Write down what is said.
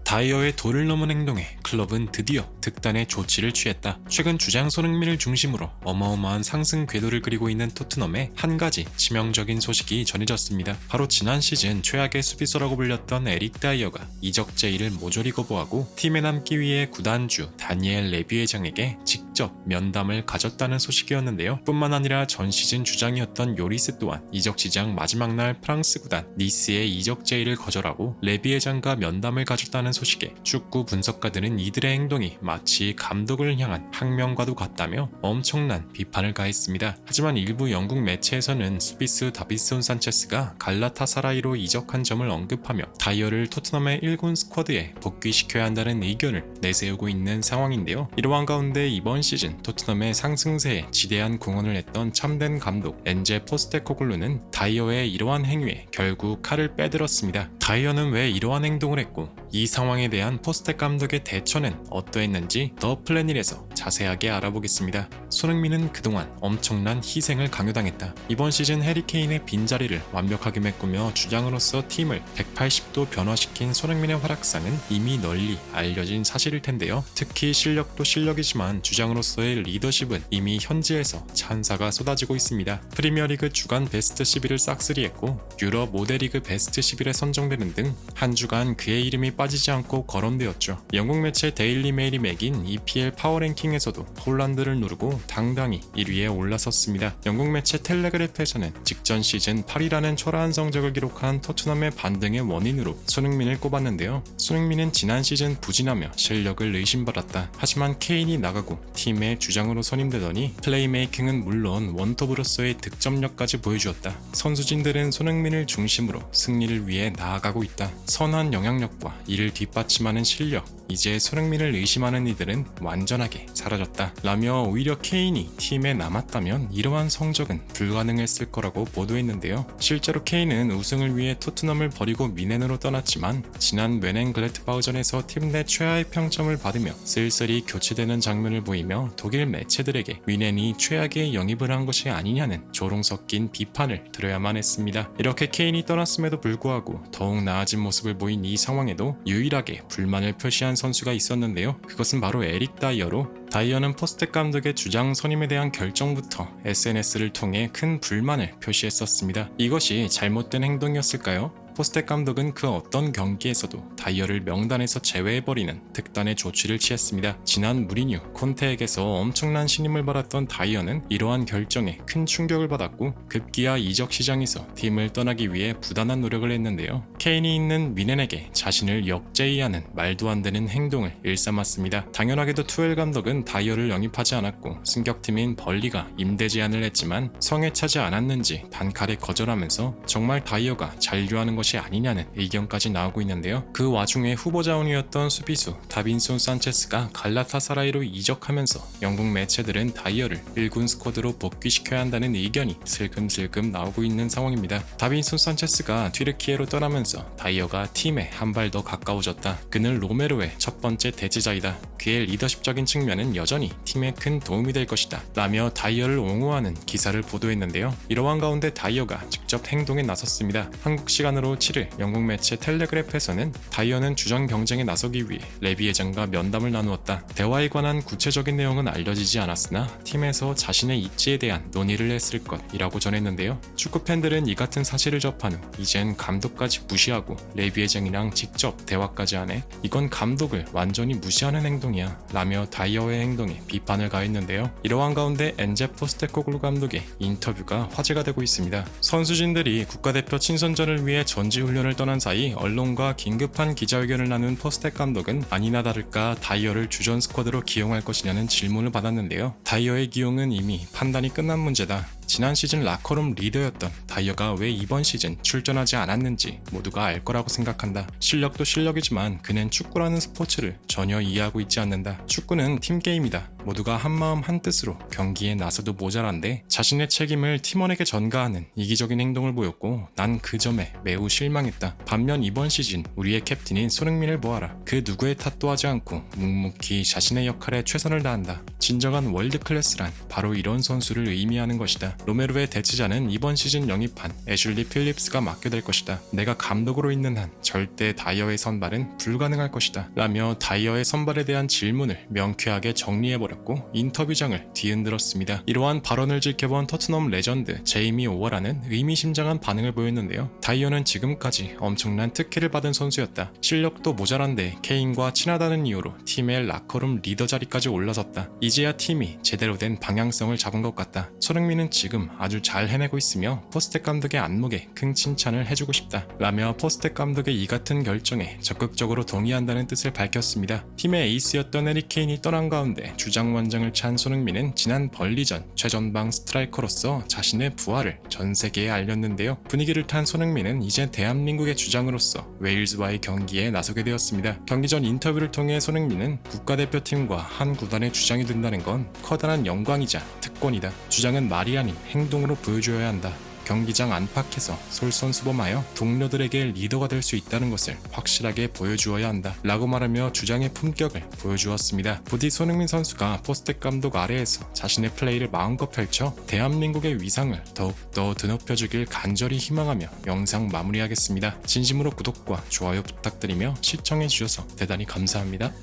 다이어의 도를 넘은 행동에 클럽은 드디어 득단의 조치를 취했다. 최근 주장 손흥민을 중심으로 어마어마한 상승 궤도를 그리고 있는 토트넘에 한 가지 치명적인 소식이 전해졌습니다. 바로 지난 시즌 최악의 수비수라고 불렸던 에릭 다이어가 이적 제의를 모조리 거부하고 팀에 남기 위해 구단주 다니엘 레비 회장에게 직접 면담을 가졌다는 소식이었는데요. 뿐만 아니라 전 시즌 주장이었던 요리스 또한 이적 시장 마지막 날 프랑스 구단 니스의 이적 제의를 거절하고 레비 회장과 면담을 가졌다는 소식에 축구 분석가들은 이들의 행동이 마치 감독을 향한 항명과도 같다며 엄청난 비판을 가했습니다. 하지만 일부 영국 매체에서는 수비수 다비손 산체스가 갈라타사라이로 이적한 점을 언급하며 다이어를 토트넘의 1군 스쿼드에 복귀시켜야 한다는 의견을 내세우고 있는 상황인데요. 이러한 가운데 이번 시즌 토트넘의 상승세에 지대한 공헌을 했던 참된 감독 엔제 포스테코글루는 다이어의 이러한 행위에 결국 칼을 빼들었습니다. 다이어는 왜 이러한 행동을 했고 이 상황에 대한 포스텍 감독의 대처는 어떠했는지 더 플래닛에서 자세하게 알아보겠습니다. 손흥민은 그동안 엄청난 희생을 강요당했다. 이번 시즌 해리케인의 빈자리를 완벽하게 메꾸며 주장으로서 팀을 180도 변화시킨 손흥민의 활약상은 이미 널리 알려진 사실일 텐데요. 특히 실력도 실력이지만 주장으로서의 리더십은 이미 현지에서 찬사가 쏟아지고 있습니다. 프리미어리그 주간 베스트 11을 싹쓸이했고 유럽 5대 리그 베스트 11에 선정되는 등 한 주간 그의 이름이 빠지지 않고 거론되었죠. 영국 매체 데일리 메일이 매긴 EPL 파워랭킹에서도 홀란드를 누르고 당당히 1위에 올라섰습니다. 영국 매체 텔레그래프에서는 직전 시즌 8위라는 초라한 성적을 기록한 토트넘의 반등의 원인으로 손흥민을 꼽았는데요. 손흥민은 지난 시즌 부진하며 실력을 의심받았다. 하지만 케인이 나가고 팀의 주장으로 선임되더니 플레이메이킹은 물론 원톱으로서의 득점력까지 보여주었다. 선수진들은 손흥민을 중심으로 승리를 위해 나아가고 있다. 선한 영향력과 이를 뒷받침하는 실력, 이제 손흥민을 의심하는 이들은 완전하게 사라졌다. 라며 오히려 케인이 팀에 남았다면 이러한 성적은 불가능했을 거라고 보도했는데요. 실제로 케인은 우승을 위해 토트넘을 버리고 미넨으로 떠났지만 지난 웨넨글래트바우전에서 팀 내 최하의 평점을 받으며 쓸쓸히 교체되는 장면을 보이며 독일 매체들에게 미넨이 최악의 영입을 한 것이 아니냐는 조롱 섞인 비판을 들어야만 했습니다. 이렇게 케인이 떠났음에도 불구하고 더욱 나아진 모습을 보인 이 상황에도 유일하게 불만을 표시한 선수가 있었는데요. 그것은 바로 에릭 다이어로 다이어는 포스텍 감독의 주장 선임에 대한 결정부터 SNS를 통해 큰 불만을 표시했었습니다. 이것이 잘못된 행동이었을까요? 포스텍 감독은 그 어떤 경기에서도 다이어를 명단에서 제외해버리는 특단의 조치를 취했습니다. 지난 무리뉴, 콘테에게서 엄청난 신임을 받았던 다이어는 이러한 결정에 큰 충격을 받았고 급기야 이적 시장에서 팀을 떠나기 위해 부단한 노력을 했는데요. 케인이 있는 미넨에게 자신을 역제의하는 말도 안 되는 행동을 일삼았습니다. 당연하게도 투엘 감독은 다이어를 영입하지 않았고 승격팀인 벌리가 임대 제안을 했지만 성에 차지 않았는지 단칼에 거절하면서 정말 다이어가 잔류하는 것이 아니냐는 의견까지 나오고 있는데요. 그 와중에 후보 자원이었던 수비수 다빈손 산체스가 갈라타사라이로 이적하면서 영국 매체들은 다이어를 1군 스쿼드로 복귀시켜야 한다는 의견이 슬금슬금 나오고 있는 상황입니다. 다빈손 산체스가 튀르키예로 떠나면서 다이어가 팀에 한 발 더 가까워졌다. 그는 로메로의 첫 번째 대체자이다. 그의 리더십적인 측면은 여전히 팀에 큰 도움이 될 것이다. 라며 다이어를 옹호하는 기사를 보도했는데요. 이러한 가운데 다이어가 직접 행동에 나섰습니다. 한국 시간으로 7일 영국 매체 텔레그래프에서는 다이어는 주장 경쟁에 나서기 위해 레비 회장과 면담을 나누었다. 대화에 관한 구체적인 내용은 알려지지 않았으나 팀에서 자신의 입지에 대한 논의를 했을 것이라고 전했는데요. 축구 팬들은 이 같은 사실을 접한 후 이젠 감독까지 무시하고 레비 회장이랑 직접 대화까지 하네. 이건 감독을 완전히 무시하는 행동이야. 라며 다이어의 행동에 비판을 가했는데요. 이러한 가운데 엔제 포스테코글루 감독의 인터뷰가 화제가 되고 있습니다. 선수진들이 국가대표 친선전을 위해 전지훈련을 떠난 사이 언론과 긴급한 기자회견을 나눈 포스텍 감독은 아니나 다를까 다이어를 주전 스쿼드로 기용할 것이냐는 질문을 받았는데요. 다이어의 기용은 이미 판단이 끝난 문제다. 지난 시즌 라커룸 리더였던 다이어가 왜 이번 시즌 출전하지 않았는지 모두가 알 거라고 생각한다. 실력도 실력이지만 그는 축구라는 스포츠를 전혀 이해하고 있지 않는다. 축구는 팀게임이다. 모두가 한마음 한뜻으로 경기에 나서도 모자란데 자신의 책임을 팀원에게 전가하는 이기적인 행동을 보였고 난 그 점에 매우 실망했다. 반면 이번 시즌 우리의 캡틴인 손흥민을 보아라. 그 누구의 탓도 하지 않고 묵묵히 자신의 역할에 최선을 다한다. 진정한 월드클래스란 바로 이런 선수를 의미하는 것이다. 로메로의 대치자는 이번 시즌 영입한 애슐리 필립스가 맡게 될 것이다. 내가 감독으로 있는 한 절대 다이어의 선발은 불가능할 것이다. 라며 다이어의 선발에 대한 질문을 명쾌하게 정리해버렸고 인터뷰장을 뒤흔들었습니다. 이러한 발언을 지켜본 토트넘 레전드 제이미 오워라는 의미심장한 반응을 보였는데요. 다이어는 지금까지 엄청난 특혜를 받은 선수였다. 실력도 모자란데 케인과 친하다는 이유로 팀의 라커룸 리더 자리까지 올라섰다. 이제야 팀이 제대로 된 방향성을 잡은 것 같다. 손흥민은 지금 아주 잘 해내고 있으며 포스텍 감독의 안목에 큰 칭찬을 해주고 싶다. 라며 포스텍 감독의 이 같은 결정에 적극적으로 동의한다는 뜻을 밝혔습니다. 팀의 에이스였던 해리 케인이 떠난 가운데 주장원장을 찬 손흥민은 지난 벌리전 최전방 스트라이커로서 자신의 부활을 전 세계에 알렸는데요. 분위기를 탄 손흥민은 이제 대한민국의 주장으로서 웨일즈와의 경기에 나서게 되었습니다. 경기 전 인터뷰를 통해 손흥민은 국가대표팀과 한 구단의 주장이 된다는 건 커다란 영광이자 특권이다. 주장은 말이 아닌 행동으로 보여줘야 한다. 경기장 안팎에서 솔선수범하여 동료들에게 리더가 될 수 있다는 것을 확실하게 보여주어야 한다 라고 말하며 주장의 품격을 보여주었습니다. 부디 손흥민 선수가 포스텍 감독 아래에서 자신의 플레이를 마음껏 펼쳐 대한민국의 위상을 더욱더 드높여주길 간절히 희망하며 영상 마무리하겠습니다. 진심으로 구독과 좋아요 부탁드리며 시청해주셔서 대단히 감사합니다.